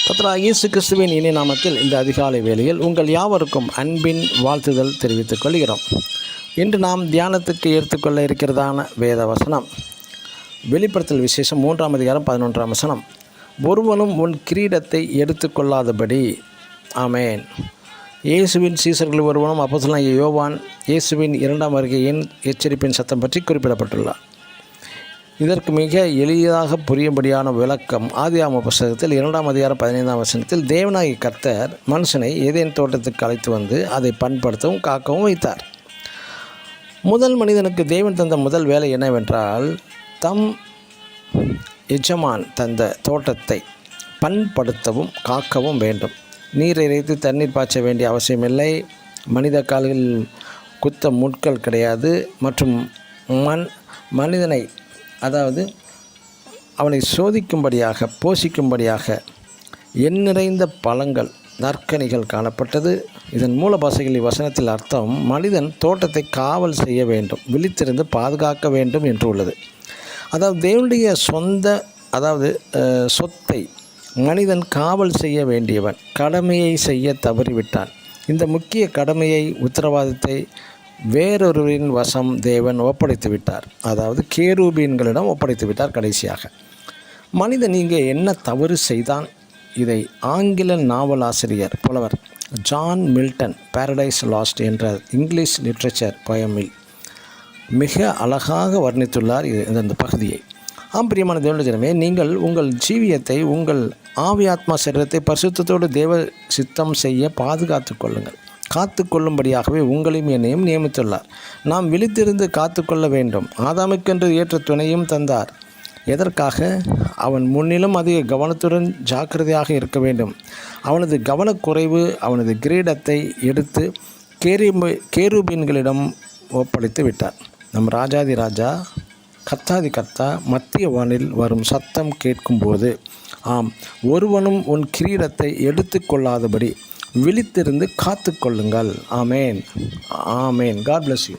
கர்த்தராகிய இயேசு கிறிஸ்துவின் இனிய நாமத்தில் இந்த அதிகாலை வேளையில் உங்கள் யாவருக்கும் அன்பின் வாழ்த்துதல் தெரிவித்துக் கொள்கிறோம். இன்று நாம் தியானத்துக்கு எடுத்துக்கொள்ள இருக்கிறதான வேத வசனம் வெளிப்படுத்தல் விசேஷம் 3ஆம் அதிகாரம் 11ஆம் வசனம். ஒருவனும் உன் கிரீடத்தை எடுத்துக்கொள்ளாதபடி. ஆமேன். இயேசுவின் சீசர்கள் ஒருவனும் அப்போஸ்தலனாகிய யோவான் இயேசுவின் 2ஆம் வருகையின் எச்சரிப்பின் சத்தம் பற்றி குறிப்பிடப்பட்டுள்ளார். இதற்கு மிக எளிதாக புரியும்படியான விளக்கம் ஆதியாகம புஸ்தகத்தில் 2ஆம் அதிகாரம் 15ஆம் வசனத்தில் தேவனாகிய கர்த்தர் மனுஷனை ஏதேன் தோட்டத்துக்கு அழைத்து வந்து அதை பண்படுத்தவும் காக்கவும் வைத்தார். முதல் மனிதனுக்கு தேவன் தந்த முதல் வேலை என்னவென்றால் தம் எஜமான் தந்த தோட்டத்தை பண்படுத்தவும் காக்கவும் வேண்டும். நீர் இறைத்து தண்ணீர் பாய்ச்ச வேண்டிய அவசியமில்லை. மனித கால்களில் குத்த முட்கள் கிடையாது. மற்றும் மனிதனை அவனை சோதிக்கும்படியாக போஷிக்கும்படியாக நிறைந்த பழங்கள் நற்கனிகள் காணப்பட்டது. இதன் மூல பாஷைகளின் வசனத்தில் அர்த்தம் மனிதன் தோட்டத்தை காவல் செய்ய வேண்டும், விழித்திருந்து பாதுகாக்க வேண்டும் என்று உள்ளது. தேவனுடைய சொத்தை மனிதன் காவல் செய்ய வேண்டியவன் கடமையை செய்ய தவறிவிட்டான். இந்த முக்கிய கடமையை உத்தரவாதத்தை வேறொருவரின் வசம் தேவன் ஒப்படைத்து விட்டார். கேருபீன்களிடம் ஒப்படைத்து விட்டார். கடைசியாக மனிதன் இங்கே என்ன தவறு செய்தான்? இதை ஆங்கில நாவலாசிரியர் புலவர் ஜான் மில்டன் பாரடைஸ் லாஸ்ட் என்ற இங்கிலீஷ் லிட்ரேச்சர் போயமில் மிக அழகாக வர்ணித்துள்ளார் இந்த பகுதியை. பிரியமான தேவனுடைய ஜனமே, நீங்கள் உங்கள் ஜீவியத்தை, உங்கள் ஆவி ஆத்மா சரீரத்தை பரிசுத்தத்தோடு தேவ சித்தம் செய்ய பாதுகாத்து கொள்ளுங்கள். காத்து கொள்ளும்படியாகவே உங்களையும் என்னையும் நியமித்துள்ளார். நாம் விழித்திருந்து காத்து கொள்ள வேண்டும். ஆதாமுக்கென்று ஏற்ற துணையும் தந்தார். எதற்காக? அவன் முன்னிலும் அதிக கவனத்துடன் ஜாக்கிரதையாக இருக்க வேண்டும். அவனது கவனக்குறைவு அவனது கிரீடத்தை எடுத்து கேருபீன்களிடம் ஒப்படைத்து விட்டார். நம் ராஜாதி ராஜா கர்த்தாதி கர்த்தா மத்திய வானில் வரும் சத்தம் கேட்கும்போது, ஒருவனும் உன் கிரீடத்தை எடுத்துக்கொள்ளாதபடி விழித்திருந்து காத்து கொள்ளுங்கள். ஆமேன். ஆமேன். God bless you.